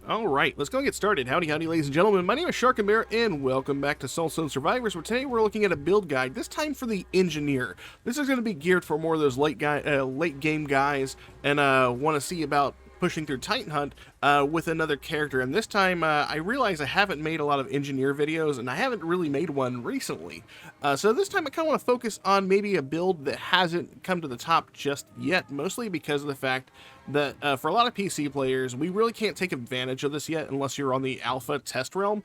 All right, let's go and get started. Howdy, howdy, ladies and gentlemen. My name is Sharkinbear, and welcome back to Soulstone Survivors, where today we're looking at a build guide, this time for the Engineer. This is going to be geared for more of those late game guys and want to see about pushing through Titan Hunt with another character. And this time, I realize I haven't made a lot of Engineer videos, and I haven't really made one recently. So this time I kind of want to focus on maybe a build that hasn't come to the top just yet, mostly because of the fact that for a lot of PC players, we really can't take advantage of this yet unless you're on the alpha test realm,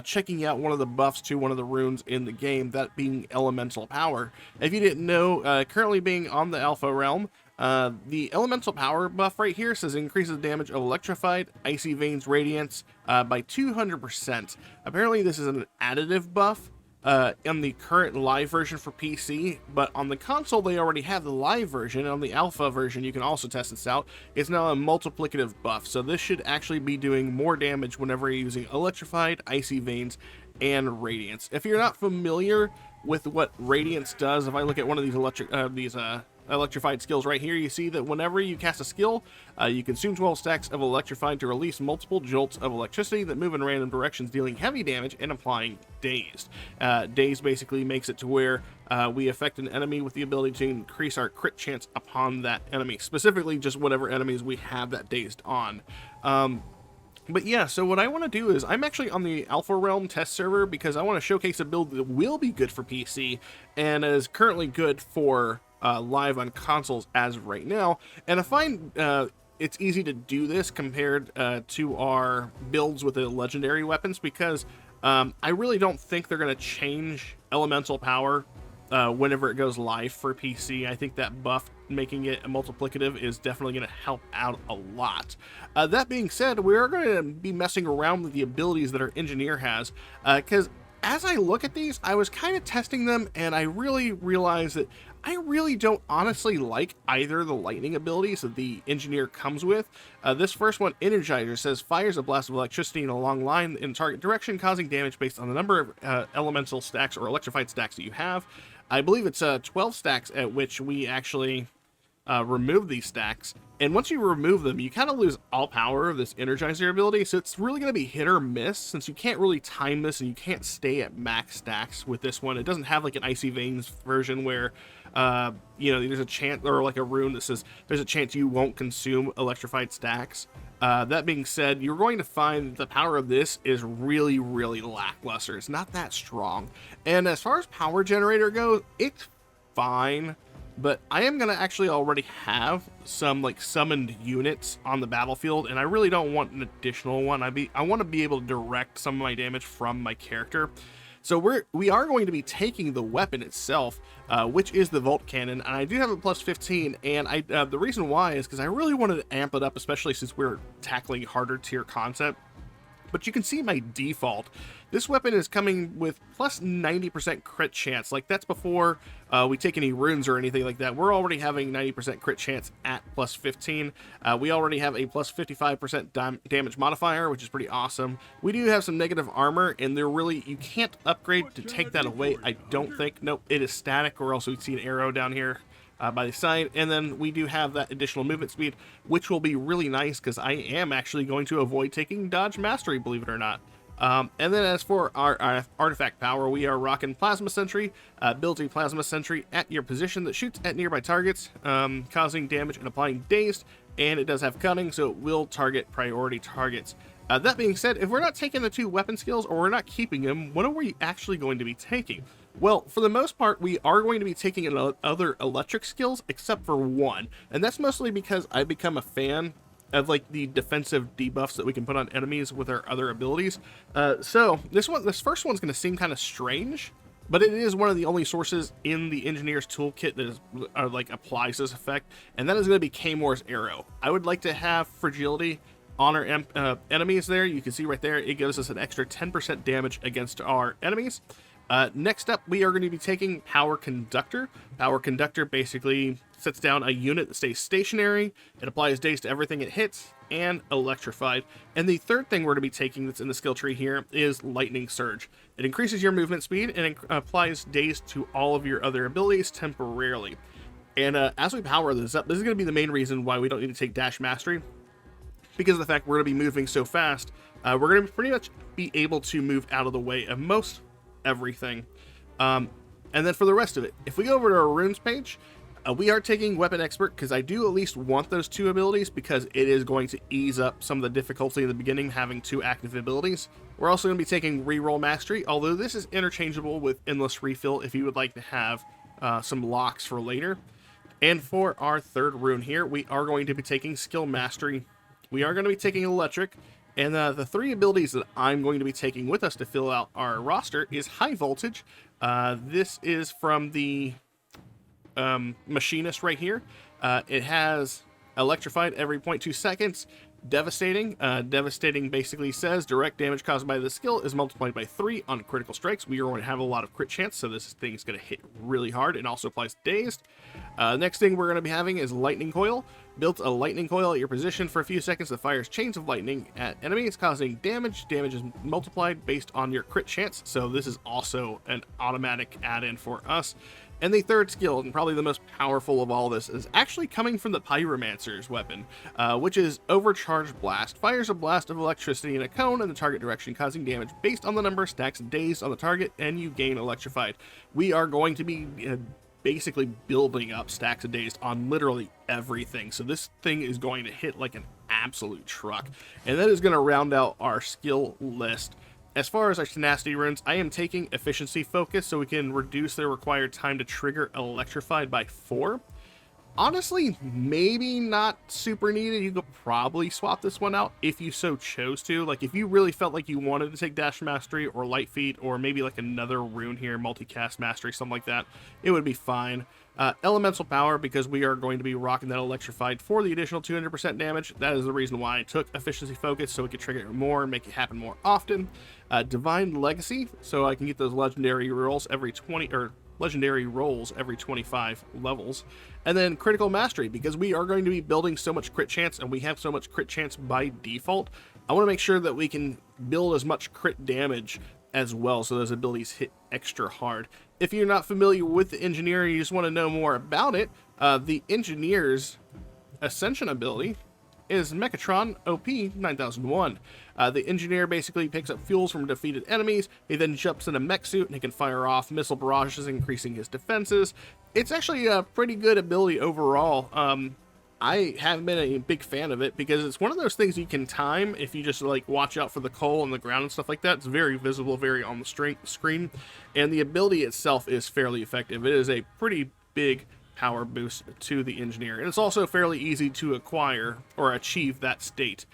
checking out one of the buffs to one of the runes in the game, that being elemental power. If you didn't know, currently being on the alpha realm, the elemental power buff right here says increases damage of electrified, icy veins, radiance by 200%. Apparently this is an additive buff in the current live version for PC, but on the console they already have the live version, and on the alpha version you can also test this out. It's now a multiplicative buff, so this should actually be doing more damage whenever you're using electrified, icy veins, and radiance. If you're not familiar with what radiance does, if I look at one of these electrified skills right here, you see that whenever you cast a skill, you consume 12 stacks of electrified to release multiple jolts of electricity that move in random directions, dealing heavy damage and applying dazed. Dazed basically makes it to where we affect an enemy with the ability to increase our crit chance upon that enemy, specifically just whatever enemies we have that dazed on. But yeah, so what I want to do is, I'm actually on the Alpha Realm test server because I want to showcase a build that will be good for PC and is currently good for live on consoles as of right now. And I find it's easy to do this compared to our builds with the legendary weapons, because I really don't think they're going to change elemental power whenever it goes live for PC. I think that buff making it a multiplicative is definitely going to help out a lot. That being said, we are going to be messing around with the abilities that our Engineer has, because as I look at these, I was kind of testing them, and I really realized that I really don't honestly like either of the lightning abilities that the Engineer comes with. This first one, Energizer, says fires a blast of electricity in a long line in target direction, causing damage based on the number of elemental stacks or electrified stacks that you have. I believe it's 12 stacks at which we actually remove these stacks, and once you remove them, you kind of lose all power of this Energizer ability, so it's really going to be hit or miss, since you can't really time this and you can't stay at max stacks with this one. It doesn't have like an Icy Veins version where you know, there's a chance, or like a rune that says there's a chance you won't consume electrified stacks. That being said, you're going to find the power of this is really, really lackluster. It's not that strong. And as far as power generator goes, it's fine, but I am going to actually already have some like summoned units on the battlefield, and I really don't want an additional one. I want to be able to direct some of my damage from my character. So we are going to be taking the weapon itself, which is the Volt Cannon, and I do have a plus 15, and the reason why is because I really wanted to amp it up, especially since we're tackling harder tier content. But you can see my default. This weapon is coming with plus 90% crit chance. Like, that's before we take any runes or anything like that. We're already having 90% crit chance at plus 15. We already have a plus 55% damage modifier, which is pretty awesome. We do have some negative armor, and they're really, you can't upgrade to take that away, I don't think. Nope, it is static, or else we'd see an arrow down here by the side. And then we do have that additional movement speed, which will be really nice because I am actually going to avoid taking dodge mastery, believe it or not. And then as for our artifact power, we are rocking Plasma Sentry. Builds a Plasma Sentry at your position that shoots at nearby targets, causing damage and applying dazed, and it does have cunning, so it will target priority targets. That being said, if we're not taking the two weapon skills, or we're not keeping them, what are we actually going to be taking? Well, for the most part, we are going to be taking other electric skills, except for one, and that's mostly because I've become a fan of like the defensive debuffs that we can put on enemies with our other abilities. So this first one's going to seem kind of strange, but it is one of the only sources in the Engineer's toolkit that is like applies this effect, and that is going to be K-Moore's Arrow. I would like to have fragility on our enemies there. You can see right there, it gives us an extra 10% damage against our enemies. Next up, we are going to be taking Power Conductor. Power Conductor basically sets down a unit that stays stationary. It applies daze to everything it hits, and electrified. And the third thing we're going to be taking that's in the skill tree here is Lightning Surge. It increases your movement speed and applies daze to all of your other abilities temporarily. And as we power this up, this is going to be the main reason why we don't need to take Dash Mastery, because of the fact we're going to be moving so fast, we're going to pretty much be able to move out of the way of most everything. And then for the rest of it, if we go over to our runes page, we are taking Weapon Expert because I do at least want those 2 abilities because it is going to ease up some of the difficulty in the beginning having 2 active abilities. We're also going to be taking Reroll Mastery, although this is interchangeable with Endless Refill if you would like to have some locks for later. And for our 3rd rune here, we are going to be taking Skill Mastery. We are going to be taking Electric, and the 3 abilities that I'm going to be taking with us to fill out our roster is High Voltage. This is from the Machinist right here. It has Electrified every 0.2 seconds. Devastating. Devastating basically says direct damage caused by the skill is multiplied by 3 on critical strikes. We are going to have a lot of crit chance, so this thing's going to hit really hard. It also applies Dazed. Next thing we're going to be having is Lightning Coil. Built a lightning coil at your position for a few seconds that fires chains of lightning at enemies, causing damage. Damage is multiplied based on your crit chance, so this is also an automatic add-in for us. And the 3rd skill, and probably the most powerful of all this, is actually coming from the Pyromancer's weapon, which is Overcharged Blast. Fires a blast of electricity in a cone in the target direction, causing damage based on the number of stacks of days on the target, and you gain Electrified. We are going to be basically building up stacks of days on literally everything, so this thing is going to hit like an absolute truck, and that is going to round out our skill list. As far as our tenacity runes, I am taking Efficiency Focus so we can reduce the required time to trigger Electrified by 4. Honestly, maybe not super needed. You could probably swap this one out if you so chose to. Like, if you really felt like you wanted to take Dash Mastery or Light Feet or maybe like another rune here, Multicast Mastery, something like that, it would be fine. Elemental Power, because we are going to be rocking that Electrified for the additional 200% damage. That is the reason why I took Efficiency Focus, so we could trigger it more and make it happen more often. Divine Legacy, so I can get those legendary rolls every 25 levels. And then Critical Mastery, because we are going to be building so much crit chance, and we have so much crit chance by default, I want to make sure that we can build as much crit damage as well, so those abilities hit extra hard. If you're not familiar with the Engineer, you just want to know more about it, the Engineer's Ascension ability is Mechatron OP 9001. The Engineer basically picks up fuels from defeated enemies. He then jumps in a mech suit and he can fire off missile barrages, increasing his defenses. It's actually a pretty good ability overall. I haven't been a big fan of it because it's one of those things you can time if you just like watch out for the coal on the ground and stuff like that. It's very visible, very on the screen, and the ability itself is fairly effective. It is a pretty big power boost to the Engineer, and it's also fairly easy to acquire or achieve that state.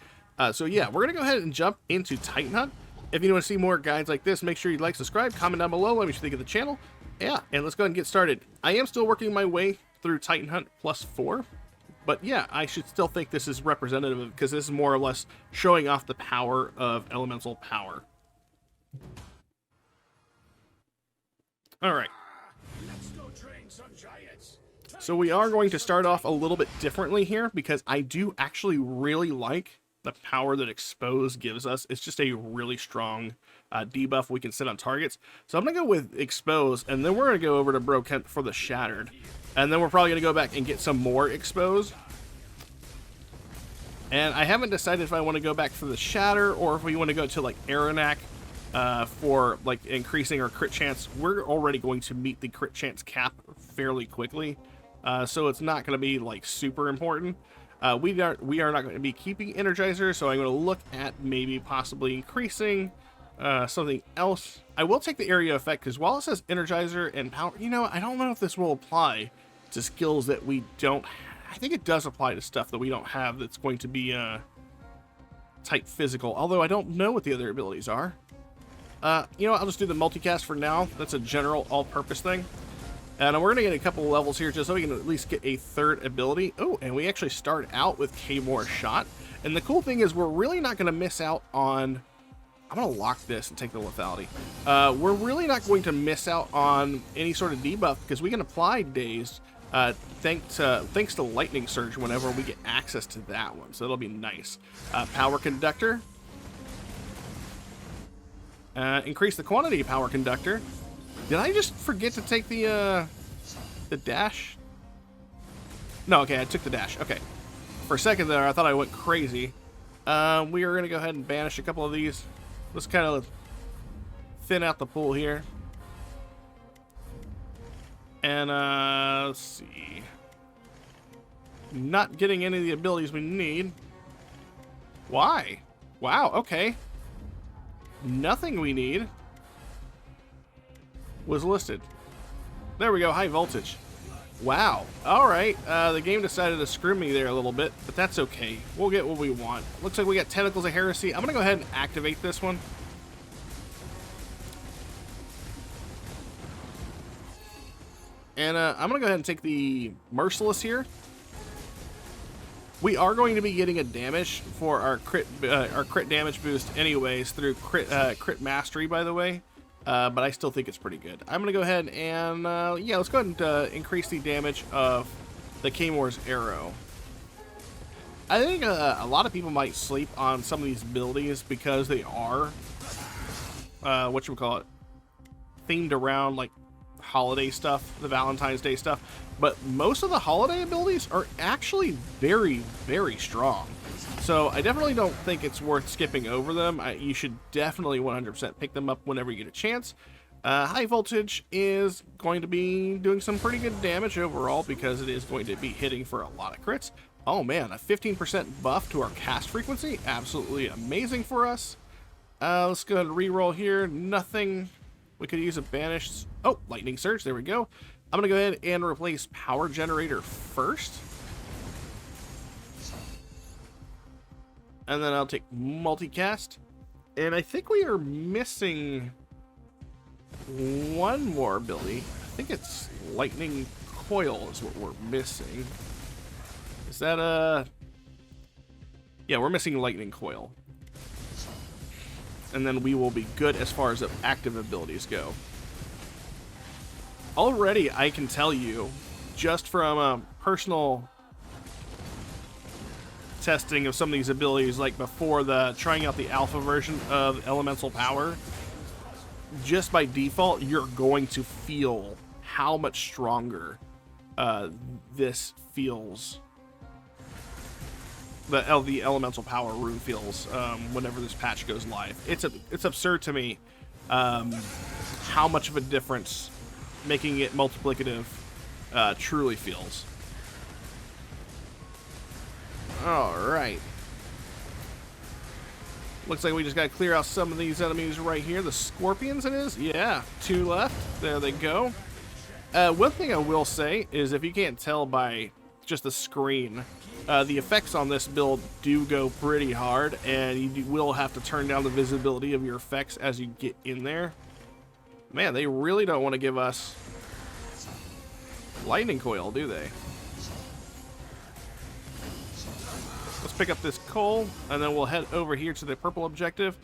So yeah, we're gonna go ahead and jump into Titan Hunt. If you want to see more guides like this, make sure you like, subscribe, comment down below, let me know what you think of the channel. Yeah, and let's go ahead and get started. I am still working my way through Titan Hunt +4, but yeah, I should still think this is representative because this is more or less showing off the power of elemental power. All right. So we are going to start off a little bit differently here because I do actually really like the power that Expose gives us. It's just a really strong debuff we can set on targets. So I'm going to go with Expose, and then we're going to go over to Bro Kent for the Shattered. And then we're probably going to go back and get some more Expose. And I haven't decided if I want to go back for the Shatter or if we want to go to like Aranak for like increasing our crit chance. We're already going to meet the crit chance cap fairly quickly. So it's not going to be like super important. We are not going to be keeping Energizer, so I'm going to look at maybe possibly increasing something else. I will take the area effect because while it says Energizer and Power, you know, I don't know if this will apply to skills that we don't. I think it does apply to stuff that we don't have that's going to be type physical, although I don't know what the other abilities are. You know, I'll just do the multicast for now. That's a general all-purpose thing. And we're going to get a couple of levels here just so we can at least get a third ability. Oh, and we actually start out with K-More Shot. And the cool thing is we're really not going to miss out on... I'm going to lock this and take the lethality. We're really not going to miss out on any sort of debuff because we can apply Dazed thanks to Lightning Surge whenever we get access to that one. So that'll be nice. Power Conductor. Increase the quantity of Power Conductor. Did I just forget to take the dash? No, okay, I took the dash. Okay. For a second there, I thought I went crazy. We are going to go ahead and banish a couple of these. Let's kind of thin out the pool here. And, let's see. Not getting any of the abilities we need. Why? Wow, okay. Nothing we need was listed. There we go, high voltage. Wow. Alright, the game decided to screw me there a little bit, but that's okay. We'll get what we want. Looks like we got Tentacles of Heresy. I'm going to go ahead and activate this one. And I'm going to go ahead and take the Merciless here. We are going to be getting a damage for our crit damage boost anyways through crit mastery, by the way. But I still think it's pretty good. I'm going to go ahead and, yeah, let's go ahead and increase the damage of the K-More's arrow. I think a lot of people might sleep on some of these abilities because they are, whatchamacallit, themed around, like, holiday stuff, the Valentine's Day stuff. But most of the holiday abilities are actually very, very strong. So I definitely don't think it's worth skipping over them. You should definitely 100% pick them up whenever you get a chance. High voltage is going to be doing some pretty good damage overall because it is going to be hitting for a lot of crits. Oh man, a 15% buff to our cast frequency. Absolutely amazing for us. Let's go ahead and reroll here. Nothing. We could use a banish. Oh, lightning surge. There we go. I'm going to go ahead and replace power generator first. And then I'll take multicast. And I think we are missing one more ability. I think it's lightning coil is what we're missing. Is that a... Yeah, we're missing lightning coil. And then we will be good as far as the active abilities go. Already, I can tell you, just from personal testing of some of these abilities, like before trying out the alpha version of elemental power, just by default, you're going to feel how much stronger this feels. The elemental power rune feels whenever this patch goes live. It's absurd to me how much of a difference making it multiplicative truly feels. Alright. Looks like we just gotta clear out some of these enemies right here. The scorpions it is? Yeah, 2 left. There they go. One thing I will say is if you can't tell by just the screen, the effects on this build do go pretty hard, and you will have to turn down the visibility of your effects as you get in there. Man, they really don't want to give us lightning coil, do they? Let's pick up this coal, and then we'll head over here to the purple objective.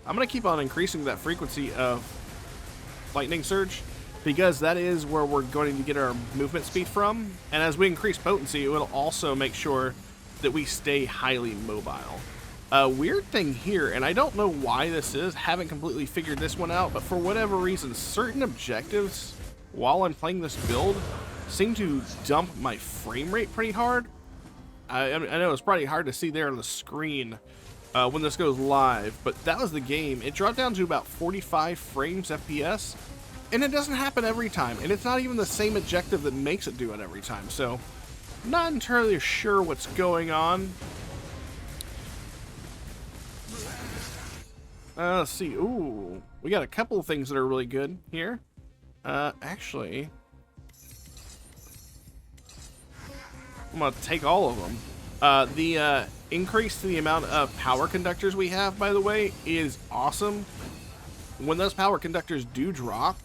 I'm going to keep on increasing that frequency of lightning surge, because that is where we're going to get our movement speed from. And as we increase potency, it will also make sure that we stay highly mobile. A weird thing here, and I don't know why this is, haven't completely figured this one out, but for whatever reason, certain objectives, while I'm playing this build, seem to dump my frame rate pretty hard. I know it's probably hard to see there on the screen when this goes live, but that was the game. It dropped down to about 45 frames FPS, and it doesn't happen every time, and it's not even the same objective that makes it do it every time, so not entirely sure what's going on. Let's see. Ooh, we got a couple of things that are really good here. Actually, I'm gonna take all of them. The increase to the amount of power conductors we have, by the way, is awesome. When those power conductors do drop,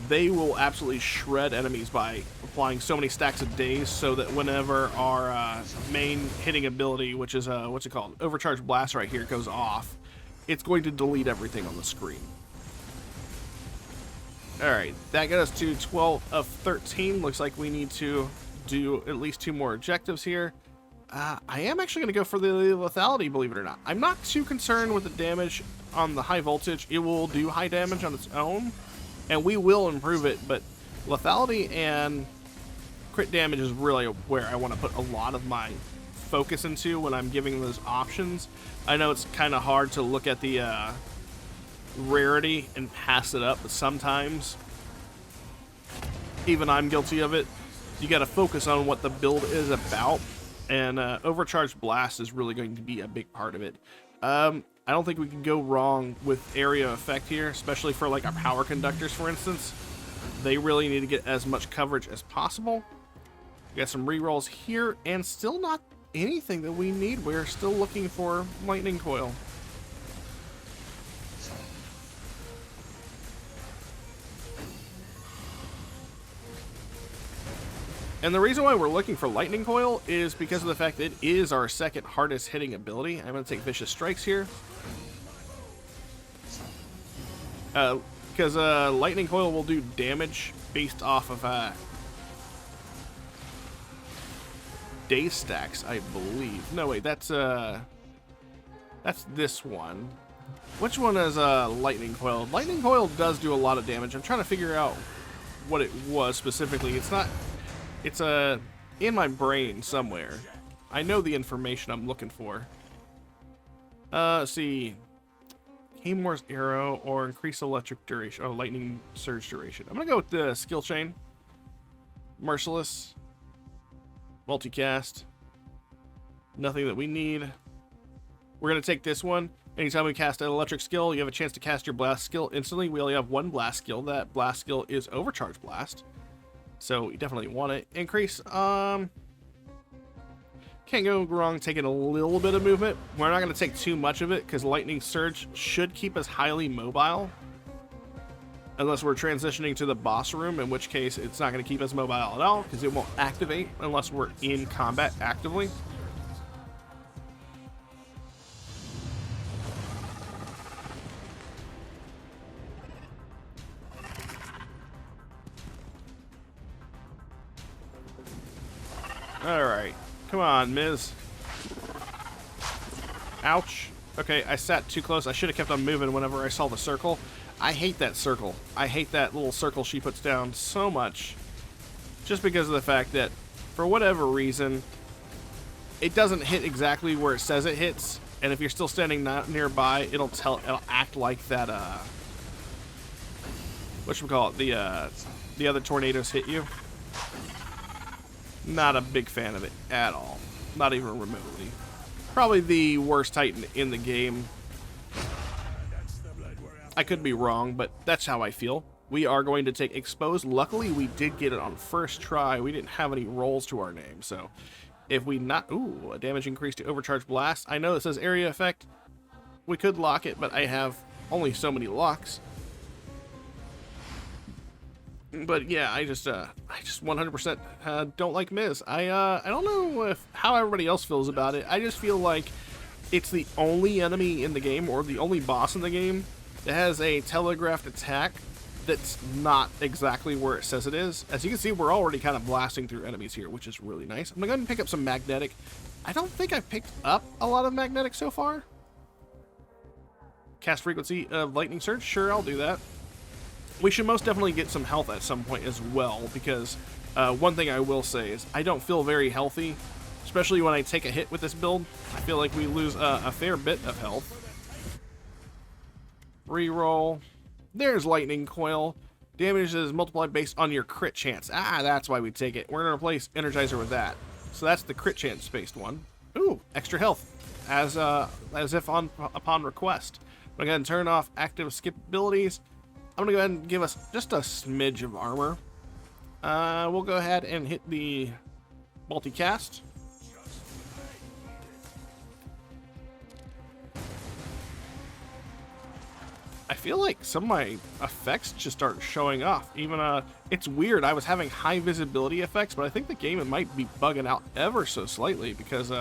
they will absolutely shred enemies by applying so many stacks of days, so that whenever our main hitting ability, which is what's it called, overcharged blast right here, goes off, it's going to delete everything on the screen. Alright, that got us to 12 of 13. Looks like we need to do at least 2 more objectives here. I am actually going to go for the lethality, believe it or not. I'm not too concerned with the damage on the high voltage. It will do high damage on its own, and we will improve it, but lethality and crit damage is really where I want to put a lot of my focus into when I'm giving those options. I know it's kind of hard to look at the rarity and pass it up, but sometimes even I'm guilty of it. You got to focus on what the build is about, and Overcharged Blast is really going to be a big part of it. I don't think we can go wrong with area effect here, especially for like our power conductors, for instance. They really need to get as much coverage as possible. We got some rerolls here, and still not anything that we need. We're still looking for lightning coil. And the reason why we're looking for lightning coil is because of the fact that it is our second hardest hitting ability. I'm going to take Vicious Strikes here. Because lightning coil will do damage based off of day stacks, I believe. No, wait, that's this one. Which one is lightning coil? Lightning coil does do a lot of damage. I'm trying to figure out what it was specifically. It's not. It's in my brain somewhere. I know the information I'm looking for. Let's see. Haymore's Arrow or increase electric duration. Oh, lightning surge duration. I'm gonna go with the skill chain. Merciless. Multicast. Nothing that we need. We're gonna take this one. Anytime we cast an electric skill, you have a chance to cast your blast skill instantly. We only have one blast skill. That blast skill is Overcharge Blast. So you definitely want to increase. Can't go wrong taking a little bit of movement. We're not going to take too much of it because Lightning Surge should keep us highly mobile. Unless we're transitioning to the boss room, in which case it's not going to keep us mobile at all because it won't activate unless we're in combat actively. Alright. Come on, Miz. Ouch. Okay, I sat too close. I should have kept on moving whenever I saw the circle. I hate that circle. I hate that little circle she puts down so much. Just because of the fact that, for whatever reason, it doesn't hit exactly where it says it hits. And if you're still standing nearby, it'll act like that, whatchamacallit, the other tornadoes hit you. Not a big fan of it at all. Not even remotely. Probably the worst Titan in the game. I could be wrong, but that's how I feel. We are going to take Exposed. Luckily, we did get it on first try. We didn't have any rolls to our name, so if we not... Ooh, a damage increase to Overcharge Blast. I know it says area effect. We could lock it, but I have only so many locks. But yeah, I just 100% don't like Miz. I don't know how everybody else feels about it. I just feel like it's the only enemy in the game, or the only boss in the game, that has a telegraphed attack that's not exactly where it says it is. As you can see, we're already kind of blasting through enemies here, which is really nice. I'm gonna go ahead and pick up some magnetic. I don't think I've picked up a lot of magnetic so far. Cast frequency of lightning surge. Sure, I'll do that. We should most definitely get some health at some point as well, because one thing I will say is I don't feel very healthy, especially when I take a hit with this build. I feel like we lose a fair bit of health. Reroll. There's Lightning Coil. Damage is multiplied based on your crit chance. Ah, that's why we take it. We're going to replace Energizer with that. So that's the crit chance based one. Ooh, extra health, as if upon request. I'm going to turn off active skip abilities. I'm going to go ahead and give us just a smidge of armor. We'll go ahead and hit the multicast. I feel like some of my effects just aren't showing off. Even, it's weird. I was having high visibility effects, but I think the game it might be bugging out ever so slightly because,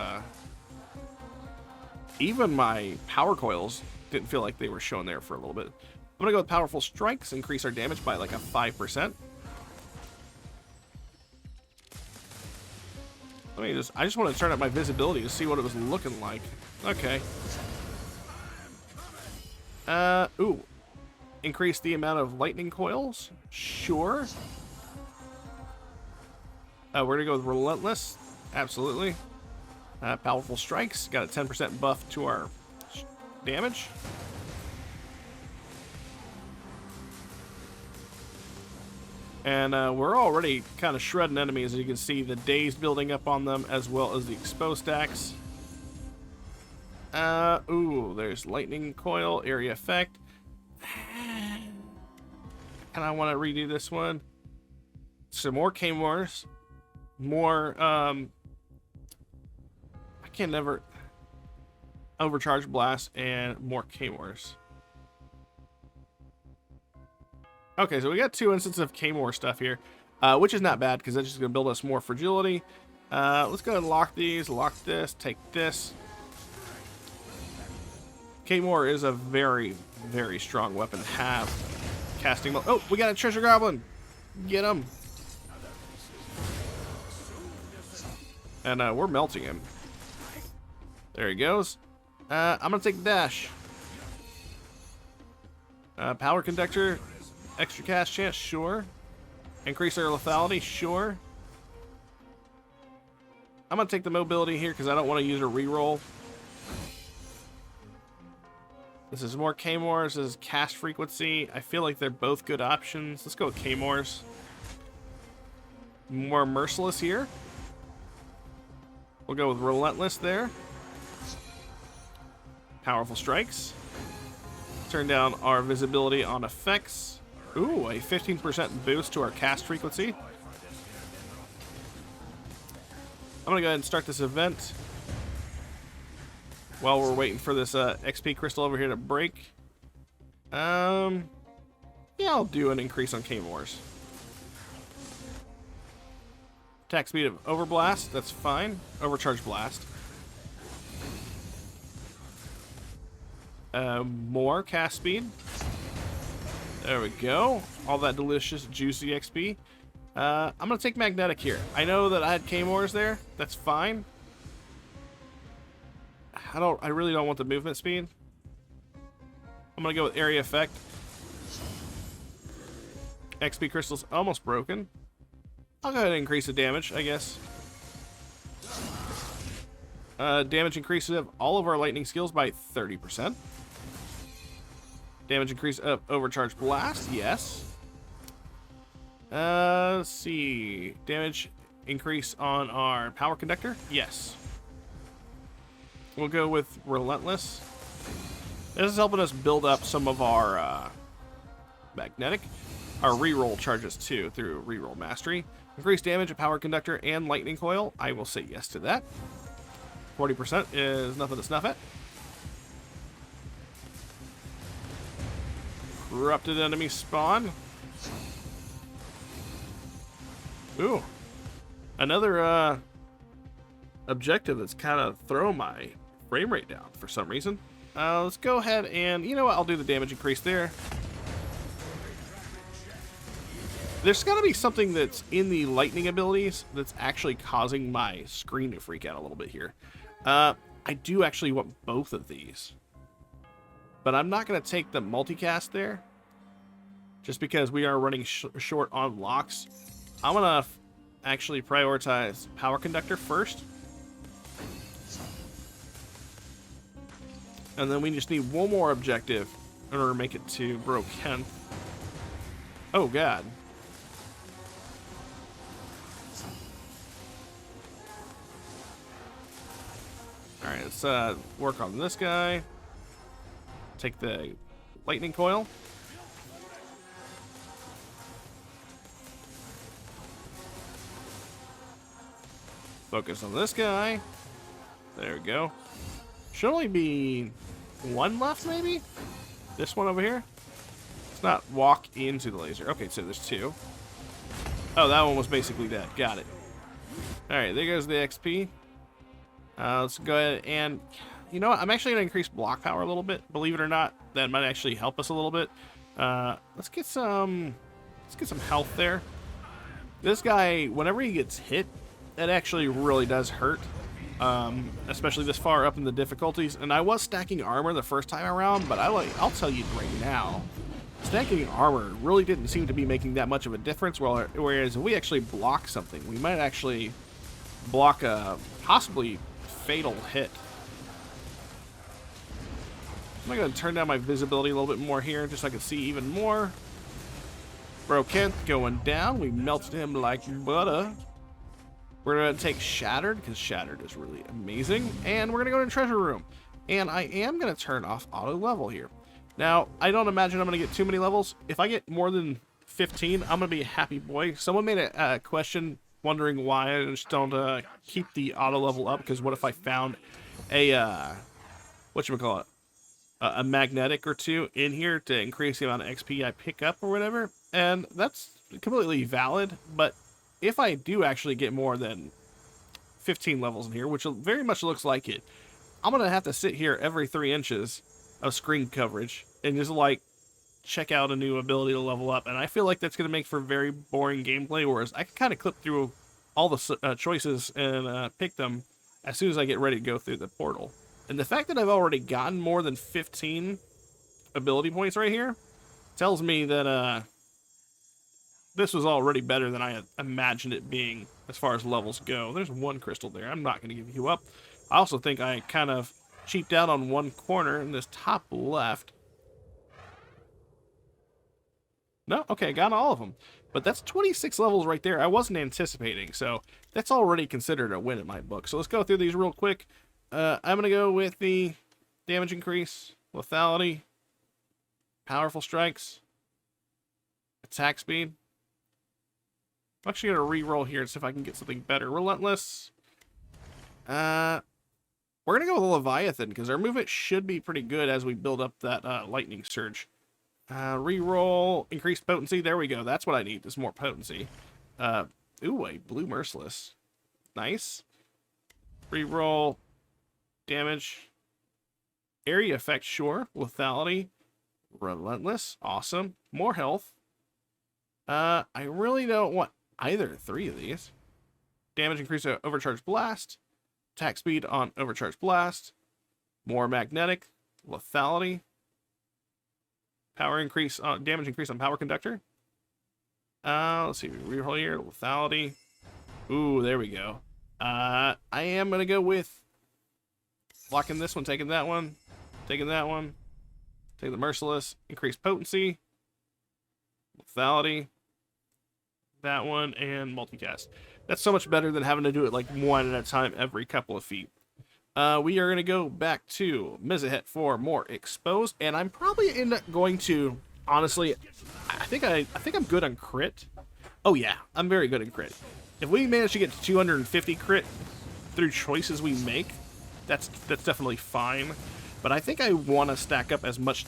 even my power coils didn't feel like they were showing there for a little bit. I'm gonna go with Powerful Strikes, increase our damage by like a 5%. I just want to turn up my visibility to see what it was looking like. Okay. Ooh. Increase the amount of lightning coils? Sure. We're gonna go with Relentless. Absolutely. Powerful strikes. Got a 10% buff to our damage. And we're already kind of shredding enemies. As you can see, the daze building up on them, as well as the exposed stacks. Ooh, there's lightning coil, area effect. And I want to redo this one. Some more K-Mores. More, I can never... Overcharge blast and more K-Mores. Okay, so we got 2 instances of K-More stuff here, which is not bad because that's just going to build us more fragility. Let's go ahead and lock these, lock this, take this. K-More is a very, very strong weapon to have. Casting... Oh, we got a treasure goblin! Get him! And we're melting him. There he goes. I'm going to take the dash. Power conductor... Extra cast chance, sure. Increase our lethality, sure. I'm going to take the mobility here because I don't want to use a reroll. This is more K-Mores. This is cast frequency. I feel like they're both good options. Let's go with K-Mores. More Merciless here. We'll go with Relentless there. Powerful strikes. Turn down our visibility on effects. Ooh, a 15% boost to our cast frequency. I'm going to go ahead and start this event while we're waiting for this XP crystal over here to break. Yeah, I'll do an increase on K-Mores. Attack speed of Overblast, that's fine. Overcharge Blast. More cast speed. There we go. All that delicious, juicy XP. I'm going to take Magnetic here. I know that I had K-Mores there. That's fine. I really don't want the movement speed. I'm going to go with Area Effect. XP Crystal's almost broken. I'll go ahead and increase the damage, I guess. Damage increases of all of our lightning skills by 30%. Damage increase of Overcharge Blast, yes. Let's see. Damage increase on our Power Conductor, yes. We'll go with Relentless. This is helping us build up some of our Magnetic. Our reroll charges too through reroll mastery. Increase damage of Power Conductor and Lightning Coil. I will say yes to that. 40% is nothing to snuff at. Corrupted enemy spawn. Ooh. Another objective that's kind of throwing my frame rate down for some reason. Let's go ahead and, you know what, I'll do the damage increase there. There's got to be something that's in the lightning abilities that's actually causing my screen to freak out a little bit here. I do actually want both of these. But I'm not going to take the multicast there. Just because we are running short on locks. I'm going to actually prioritize Power Conductor first. And then we just need one more objective in order to make it to Broken. Oh, God. Alright, let's work on this guy. Take the lightning coil. Focus on this guy. There we go. Should only be one left, maybe? This one over here? Let's not walk into the laser. Okay, so there's two. Oh, that one was basically dead. Got it. Alright, there goes the XP. Let's go ahead and... You know what? I'm actually going to increase block power a little bit. Believe it or not, that might actually help us a little bit. Let's get some health there. This guy, whenever he gets hit, it actually really does hurt. Especially this far up in the difficulties. And I was stacking armor the first time around, but I'll tell you right now, stacking armor really didn't seem to be making that much of a difference. Whereas if we actually block something, we might actually block a possibly fatal hit. I'm going to turn down my visibility a little bit more here, just so I can see even more. Bro Kent going down. We melted him like butter. We're going to take Shattered, because Shattered is really amazing. And we're going to go to the treasure room. And I am going to turn off auto level here. Now, I don't imagine I'm going to get too many levels. If I get more than 15, I'm going to be a happy boy. Someone made a question wondering why I just don't keep the auto level up, because what if I found a, whatchamacallit, a magnetic or two in here to increase the amount of XP I pick up or whatever. And that's completely valid, but if I do actually get more than 15 levels in here, which very much looks like it, I'm going to have to sit here every 3 inches of screen coverage and just, like, check out a new ability to level up. And I feel like that's going to make for very boring gameplay, whereas I can kind of clip through all the choices and pick them as soon as I get ready to go through the portal. And the fact that I've already gotten more than 15 ability points right here tells me that this was already better than I had imagined it being as far as levels go. There's one crystal there. I'm not going to give you up. I also think I kind of cheaped out on one corner in this top left. No? Okay, I got all of them. But that's 26 levels right there. I wasn't anticipating, so that's already considered a win in my book. So let's go through these real quick. I'm going to go with the damage increase, lethality, powerful strikes, attack speed. I'm actually going to re-roll here and see if I can get something better. Relentless. We're going to go with Leviathan, because our movement should be pretty good as we build up that lightning surge. Re-roll, increased potency. There we go. That's what I need, is more potency. Ooh, a blue merciless. Nice. Re-roll, damage, area effect, sure. Lethality, relentless, awesome. More health. I really don't want either 3 of these. Damage increase to overcharge blast, attack speed on overcharge blast, more magnetic, lethality, power increase on damage increase on power conductor. Let's see, reroll here, lethality. Ooh, there we go. I am gonna go with blocking this one, taking that one, taking that one, taking the merciless, increased potency, lethality, that one, and multicast. That's so much better than having to do it like one at a time every couple of feet. We are going to go back to Mizahet for more exposed, and I'm probably going to, honestly, I think I'm good on crit. Oh yeah, I'm very good at crit. If we manage to get to 250 crit through choices we make, that's definitely fine. But I think I want to stack up as much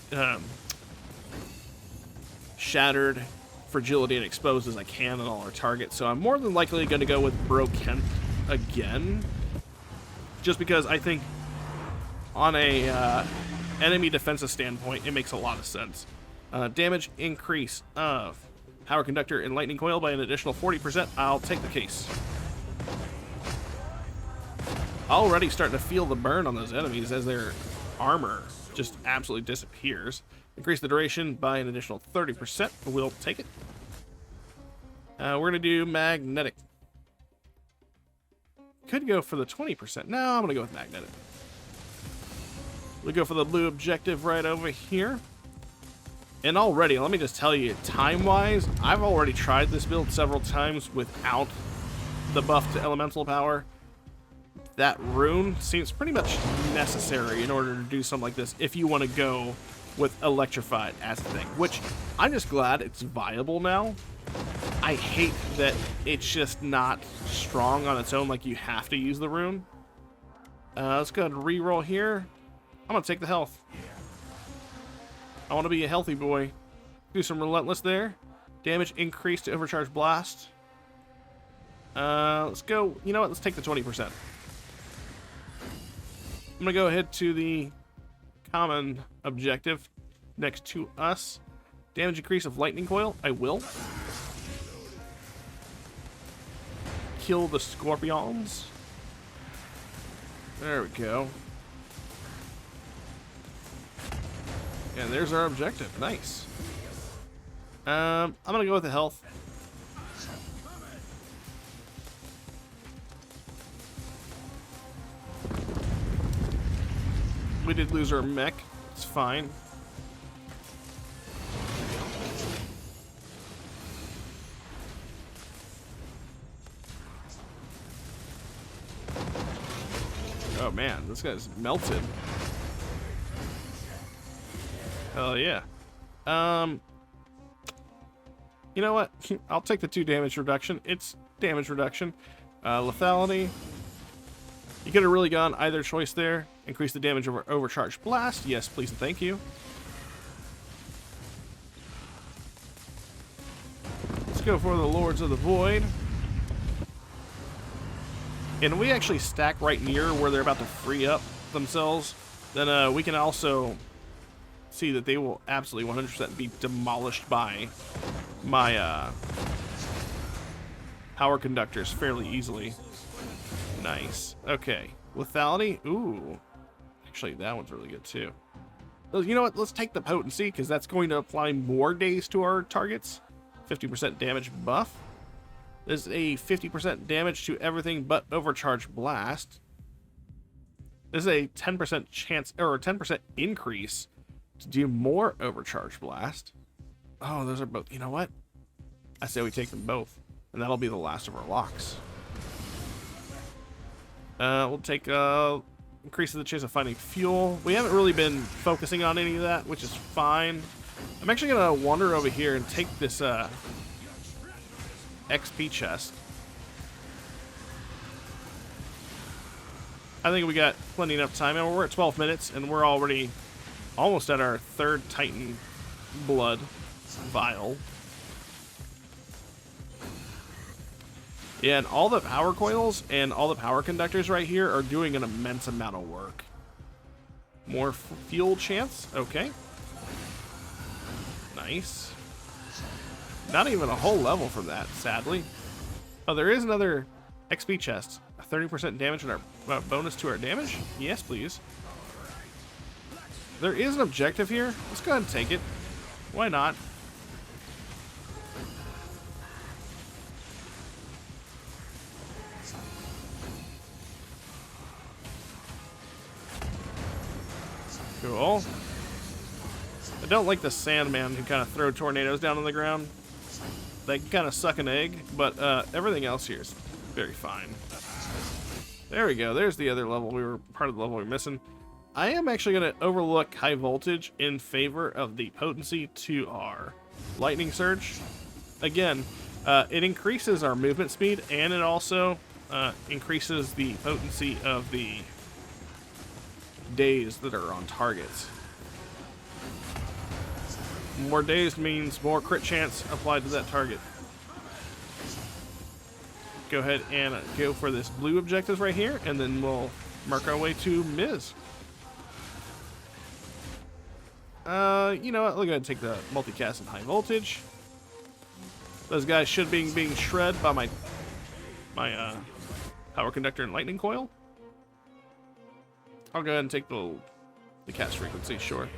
shattered, fragility, and exposed as I can on all our targets. So I'm more than likely going to go with Bro Kent again, just because I think on a enemy defensive standpoint, it makes a lot of sense. Damage increase of power conductor and lightning coil by an additional 40%. I'll take the case. Already starting to feel the burn on those enemies as their armor just absolutely disappears. Increase the duration by an additional 30%. We'll take it. We're going to do magnetic. Could go for the 20%. No, I'm going to go with magnetic. We go for the blue objective right over here. And already, let me just tell you, time-wise, I've already tried this build several times without the buff to elemental power. That rune seems pretty much necessary in order to do something like this if you want to go with electrified as a thing, which I'm just glad it's viable now. I hate that it's just not strong on its own, like you have to use the rune. Let's go ahead and re-roll here. I'm going to take the health. I want to be a healthy boy. Do some relentless there. Damage increase to overcharge blast. Let's go. You know what? Let's take the 20%. I'm going to go ahead to the common objective next to us. Damage increase of lightning coil. I will. Kill the scorpions. There we go. And there's our objective. Nice. I'm gonna go with the health. We did lose our mech. It's fine. Oh man, this guy's melted. Hell yeah. You know what? I'll take the 2 damage reduction. It's damage reduction. Lethality. You could have really gone either choice there. Increase the damage over overcharged blast. Yes, please and thank you. Let's go for the Lords of the Void. And we actually stack right near where they're about to free up themselves. Then we can also see that they will absolutely 100% be demolished by my power conductors fairly easily. Nice. Okay. Lethality. Ooh. Actually, that one's really good too. You know what? Let's take the potency because that's going to apply more days to our targets. 50% damage buff. There's a 50% damage to everything but overcharged blast. There's a 10% chance or a 10% increase to do more overcharged blast. Oh, those are both. You know what? I say we take them both, and that'll be the last of our locks. We'll take increases the chance of finding fuel. We haven't really been focusing on any of that, which is fine. I'm actually gonna wander over here and take this XP chest. I think we got plenty enough time, and we're at 12 minutes, and we're already almost at our 3rd Titan blood vial. Yeah, and all the power coils and all the power conductors right here are doing an immense amount of work. More fuel chance. Okay. Nice. Not even a whole level from that, sadly. Oh, there is another XP chest. A 30% damage and our bonus to our damage? Yes, please. There is an objective here. Let's go ahead and take it. Why not? Cool. I don't like the Sandman who kind of throw tornadoes down on the ground. They can kind of suck an egg, but everything else here is very fine. There we go. There's the other level. Part of the level we were missing. I am actually going to overlook high voltage in favor of the potency to our lightning surge. Again, it increases our movement speed, and it also increases the potency of the days that are on targets. More days means more crit chance applied to that target. Go ahead and go for this blue objective right here, and then we'll mark our way to Miz. You know what? We'll go ahead and take the multicast and high voltage. Those guys should be being shredded by my power conductor and lightning coil. I'll go ahead and take the cast frequency, sure.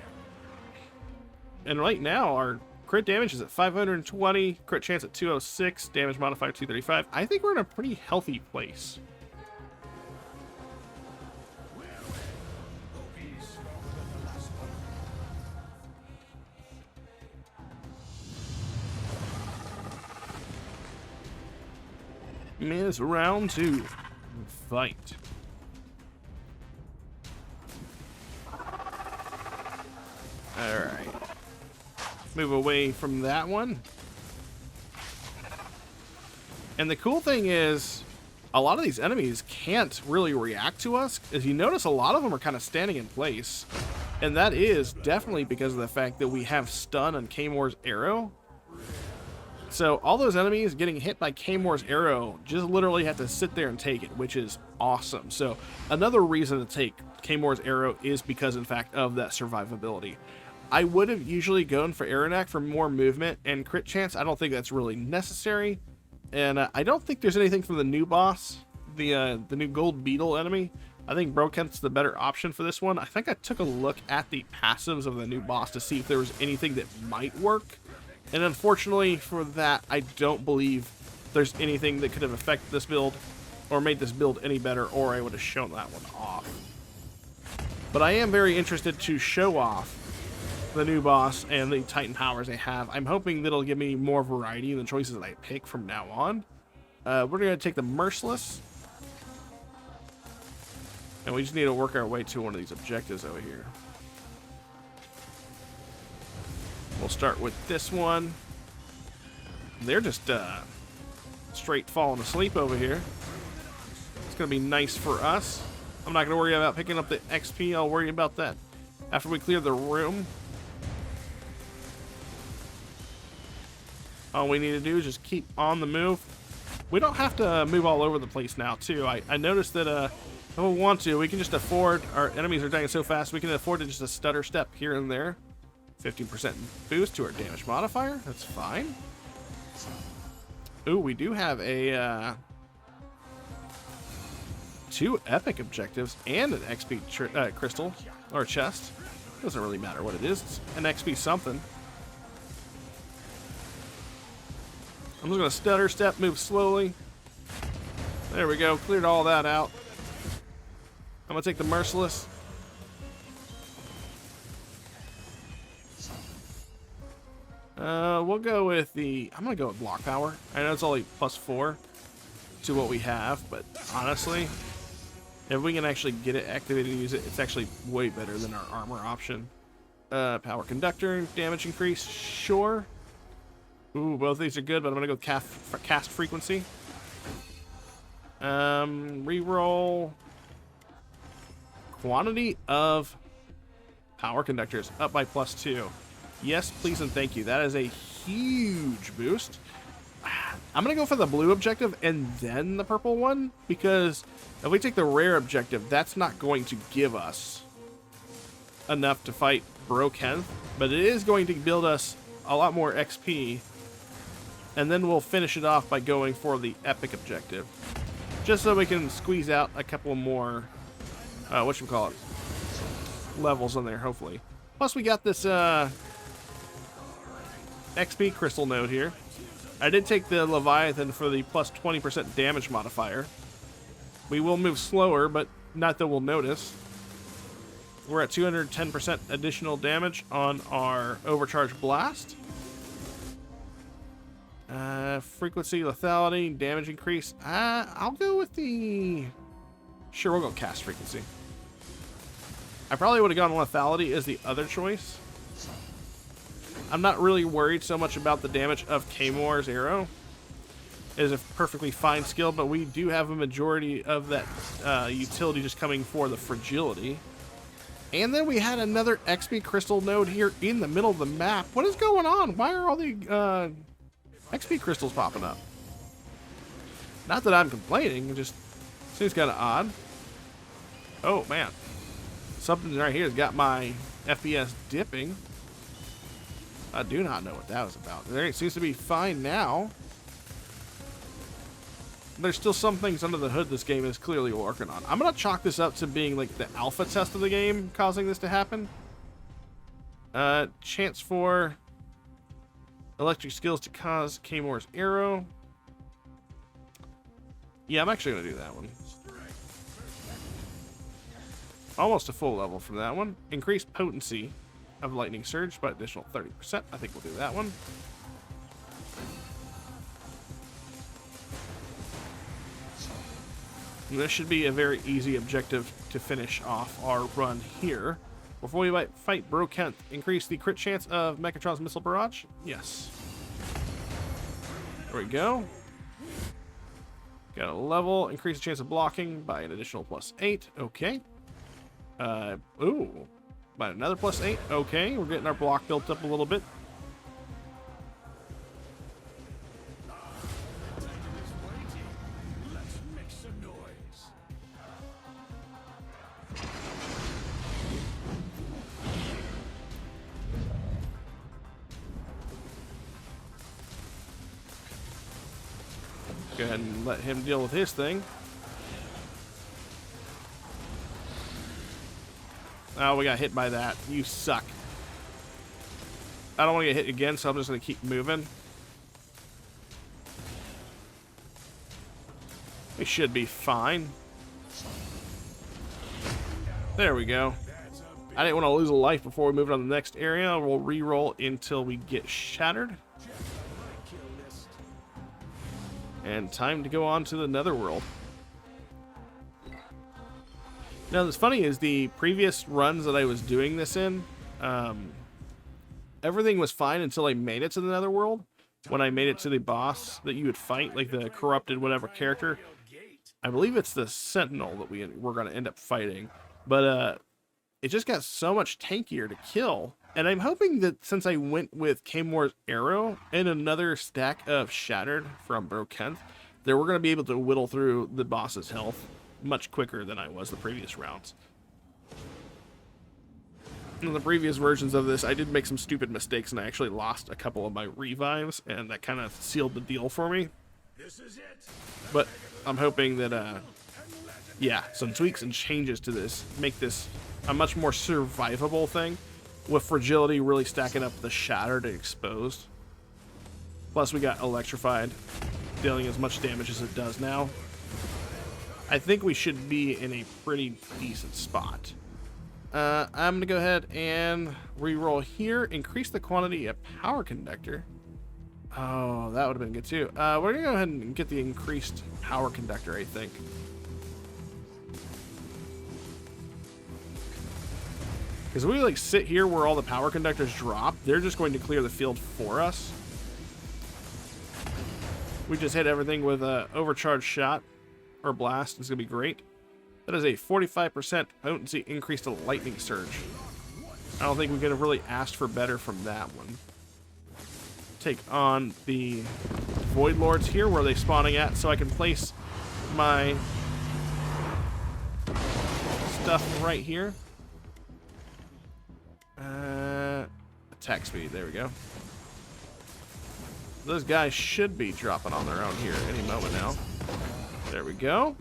And right now, our crit damage is at 520, crit chance at 206, damage modifier 235. I think we're in a pretty healthy place. Miz round 2. Fight. Alright. Move away from that one. And the cool thing is, a lot of these enemies can't really react to us. As you notice, a lot of them are kind of standing in place. And that is definitely because of the fact that we have stun on K-More's arrow. So all those enemies getting hit by K-More's arrow just literally have to sit there and take it, which is awesome. So another reason to take K-More's arrow is because, in fact, of that survivability. I would have usually gone for Aeronac for more movement and crit chance. I don't think that's really necessary. And I don't think there's anything from the new boss, the new gold beetle enemy. I think Brokent's the better option for this one. I think I took a look at the passives of the new boss to see if there was anything that might work. And unfortunately for that, I don't believe there's anything that could have affected this build or made this build any better, or I would have shown that one off. But I am very interested to show off the new boss and the Titan powers they have. I'm hoping that'll give me more variety in the choices that I pick from now on. We're going to take the Merciless. And we just need to work our way to one of these objectives over here. We'll start with this one. They're just straight falling asleep over here. It's going to be nice for us. I'm not going to worry about picking up the XP. I'll worry about that after we clear the room. All we need to do is just keep on the move. We don't have to move all over the place now, too. I noticed that if we want to, we can just afford, our enemies are dying so fast, we can afford to just a stutter step here and there. 15% boost to our damage modifier. That's fine. Ooh, we do have a 2 epic objectives and an XP crystal or chest. Doesn't really matter what it is. It's an XP something. I'm just going to stutter step, move slowly. There we go. Cleared all that out. I'm going to take the Merciless. We'll go with the... I'm going to go with block power. I know it's only +4 to what we have, but honestly, if we can actually get it activated and use it, it's actually way better than our armor option. Power conductor, damage increase, sure. Ooh, both of these are good, but I'm going to go cast frequency. Reroll. Quantity of power conductors up by +2. Yes, please and thank you. That is a huge boost. I'm going to go for the blue objective and then the purple one, because if we take the rare objective, that's not going to give us enough to fight Brokenth, but it is going to build us a lot more XP. And then we'll finish it off by going for the epic objective. Just so we can squeeze out a couple more, levels on there, hopefully. Plus we got this XP crystal node here. I did take the Leviathan for the +20% damage modifier. We will move slower, but not that we'll notice. We're at 210% additional damage on our overcharged blast. Frequency, lethality, damage increase. I'll go with the... Sure, we'll go cast frequency. I probably would have gone lethality as the other choice. I'm not really worried so much about the damage of K-More's arrow. It is a perfectly fine skill, but we do have a majority of that utility just coming for the fragility. And then we had another XP crystal node here in the middle of the map. What is going on? Why are all the XP crystals popping up? Not that I'm complaining, it just seems kind of odd. Oh man, something right here has got my FPS dipping. I do not know what that was about. There, it seems to be fine now. There's still some things under the hood this game is clearly working on. I'm going to chalk this up to being like the alpha test of the game causing this to happen. Chance for electric skills to cause K-More's arrow. Yeah, I'm actually going to do that one. Almost a full level from that one. Increased potency of lightning surge by additional 30%. I think we'll do that one. And this should be a very easy objective to finish off our run here. Before we fight Brokenth, increase the crit chance of Mechatron's missile barrage. Yes. There we go. Got a level. Increase the chance of blocking by an additional +8. Okay. Ooh. By another +8. Okay, we're getting our block built up a little bit. Go ahead and let him deal with his thing. Oh, we got hit by that. You suck. I don't want to get hit again, so I'm just going to keep moving. We should be fine. There we go. I didn't want to lose a life before we moved on to the next area. We'll re-roll until we get shattered. And time to go on to the Netherworld. Now, what's funny is the previous runs that I was doing this in, everything was fine until I made it to the Netherworld. When I made it to the boss that you would fight, like the corrupted whatever character. I believe it's the Sentinel that we're going to end up fighting. But it just got so much tankier to kill. And I'm hoping that since I went with Kmore's Arrow and another stack of Shattered from Brokent, that we're going to be able to whittle through the boss's health much quicker than I was the previous rounds. In the previous versions of this, I did make some stupid mistakes, and I actually lost a couple of my revives, and that kind of sealed the deal for me. But I'm hoping that, yeah, some tweaks and changes to this make this a much more survivable thing, with Fragility really stacking up the Shattered and Exposed. Plus, we got Electrified, dealing as much damage as it does now. I think we should be in a pretty decent spot. I'm going to go ahead and re-roll here. Increase the quantity of Power Conductor. Oh, that would have been good too. We're going to go ahead and get the increased Power Conductor, I think. Because we like sit here where all the Power Conductors drop, they're just going to clear the field for us. We just hit everything with a overcharged shot or blast. It's going to be great. That is a 45% potency increase to Lightning Surge. I don't think we could have really asked for better from that one. Take on the Void Lords here. Where are they spawning at? So I can place my stuff right here. Attack speed. There we go. Those guys should be dropping on their own here any moment now. There we go.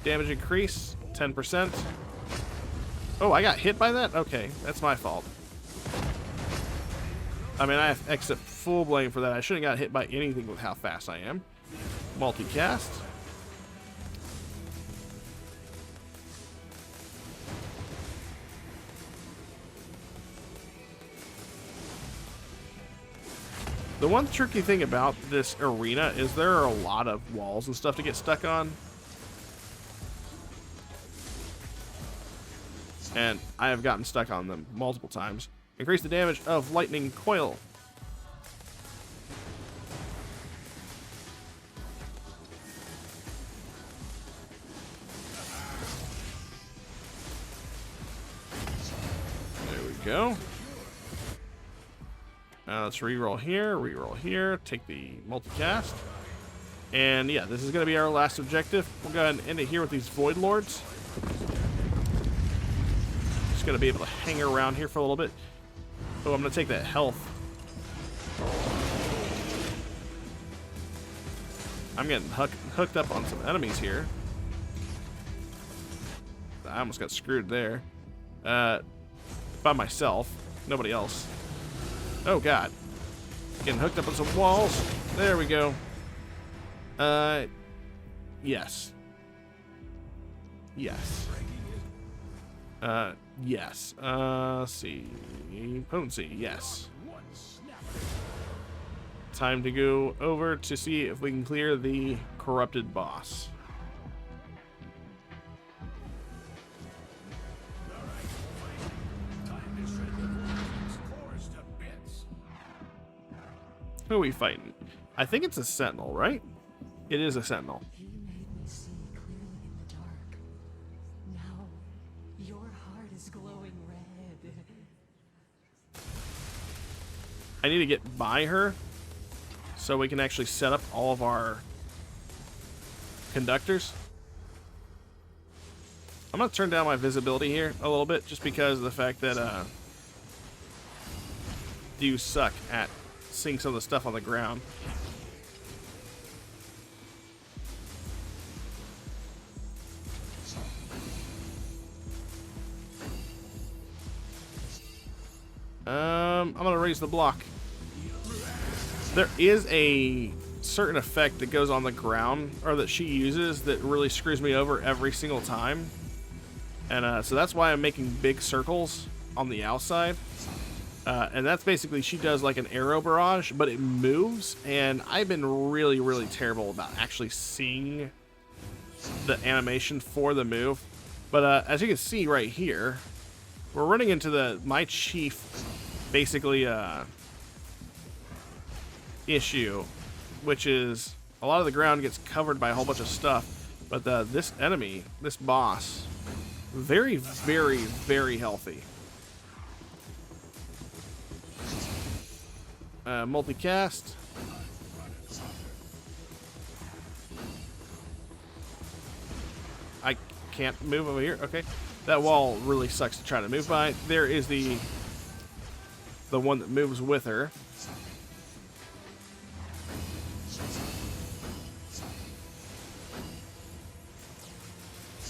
Damage increase, 10%. Oh, I got hit by that? Okay, that's my fault. I mean, I accept full blame for that. I shouldn't have got hit by anything with how fast I am. Multicast. The one tricky thing about this arena is there are a lot of walls and stuff to get stuck on. And I have gotten stuck on them multiple times. Increase the damage of Lightning Coil. There we go. Let's reroll here, take the multicast. And yeah, this is going to be our last objective. We'll go ahead and end it here with these Void Lords. Just going to be able to hang around here for a little bit. Oh, I'm going to take that health. I'm getting hooked up on some enemies here. I almost got screwed there. By myself. Nobody else. Oh, God. Getting hooked up on some walls. There we go. Yes. Yes. Yes. Let's see. Potency, yes. Time to go over to see if we can clear the corrupted boss. Who are we fighting? I think it's a Sentinel, right? It is a Sentinel. You made me see clearly in the dark. Now, your heart is glowing red. I need to get by her so we can actually set up all of our conductors. I'm going to turn down my visibility here a little bit just because of the fact that do suck at seeing some of the stuff on the ground. I'm gonna raise the block. There is a certain effect that goes on the ground, or that she uses, that really screws me over every single time. And so that's why I'm making big circles on the outside. And that's basically, she does like an arrow barrage, but it moves, and I've been really, really terrible about actually seeing the animation for the move. But as you can see right here, we're running into my chief, basically, issue, which is a lot of the ground gets covered by a whole bunch of stuff. But this enemy, this boss, very, very, very healthy. Multicast. I can't move over here. Okay. That wall really sucks to try to move by. There is the one that moves with her.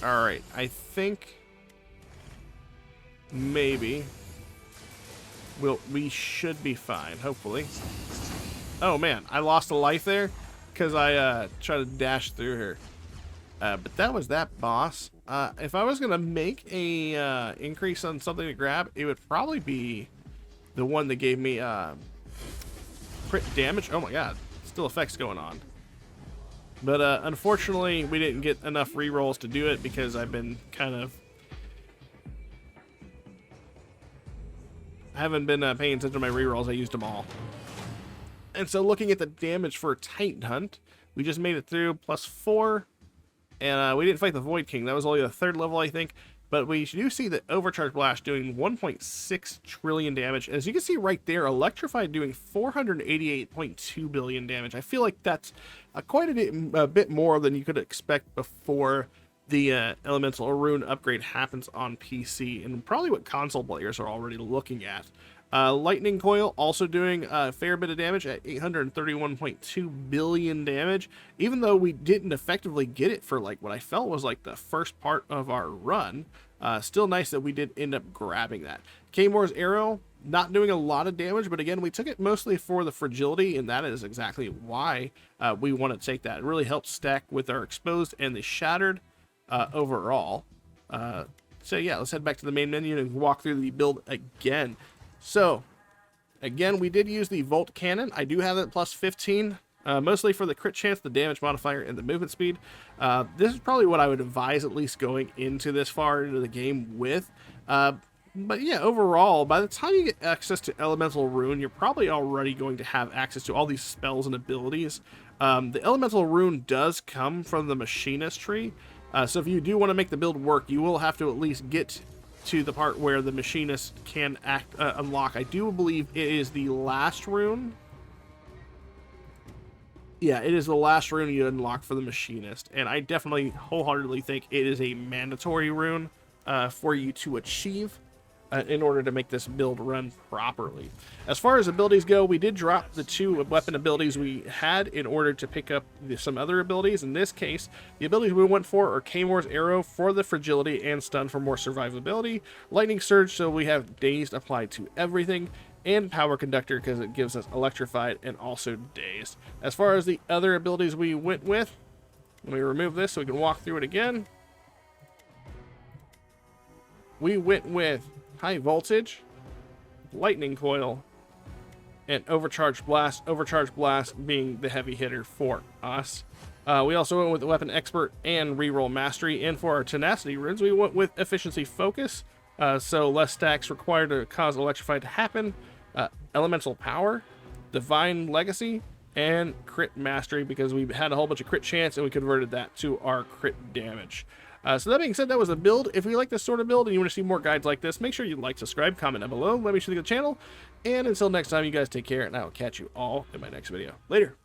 Alright, I think maybe we should be fine, hopefully. Oh man, I lost a life there because I tried to dash through her. But that was that boss. If I was gonna make a increase on something to grab, it would probably be the one that gave me crit damage. Oh my god, still effects going on. But unfortunately, we didn't get enough rerolls to do it because I've been kind of... I haven't been paying attention to my rerolls. I used them all. And so looking at the damage for Titan Hunt, we just made it through +4. And we didn't fight the Void King. That was only the 3rd level, I think. But we do see the Overcharge Blast doing 1.6 trillion damage. As you can see right there, Electrified doing 488.2 billion damage. I feel like that's quite a bit more than you could expect before the Elemental Rune upgrade happens on PC, and probably what console players are already looking at. Lightning Coil also doing a fair bit of damage at 831.2 billion damage, even though we didn't effectively get it for like what I felt was like the first part of our run. Still nice that we did end up grabbing that. Kmore's Arrow, not doing a lot of damage, but again, we took it mostly for the fragility, and that is exactly why we want to take that. It really helps stack with our exposed and the shattered overall. So yeah, let's head back to the main menu and walk through the build again. So, again, we did use the Volt Cannon. I do have it +15, mostly for the crit chance, the damage modifier, and the movement speed. This is probably what I would advise at least going into this far into the game with. But yeah, overall, by the time you get access to Elemental Rune, you're probably already going to have access to all these spells and abilities. The Elemental Rune does come from the Machinist tree. So if you do want to make the build work, you will have to at least get to the part where the Machinist can unlock. I do believe it is the last rune. Yeah, it is the last rune you unlock for the Machinist, and I definitely wholeheartedly think it is a mandatory rune for you to achieve in order to make this build run properly. As far as abilities go, we did drop the 2 weapon abilities we had in order to pick up some other abilities. In this case, the abilities we went for are Kmore's Arrow for the fragility and stun for more survivability, Lightning Surge so we have dazed applied to everything, and Power Conductor because it gives us electrified and also dazed. As far as the other abilities we went with, let me remove this so we can walk through it again. We went with High Voltage, Lightning Coil, and Overcharge Blast. Overcharge Blast being the heavy hitter for us. We also went with the Weapon Expert and Reroll Mastery. And for our Tenacity runes, we went with Efficiency Focus, so less stacks required to cause Electrified to happen. Elemental Power, Divine Legacy, and Crit Mastery because we had a whole bunch of crit chance and we converted that to our crit damage. So that being said, that was the build. If you like this sort of build and you want to see more guides like this, make sure you like, subscribe, comment down below. Let me show you the channel. And until next time, you guys take care, and I will catch you all in my next video. Later.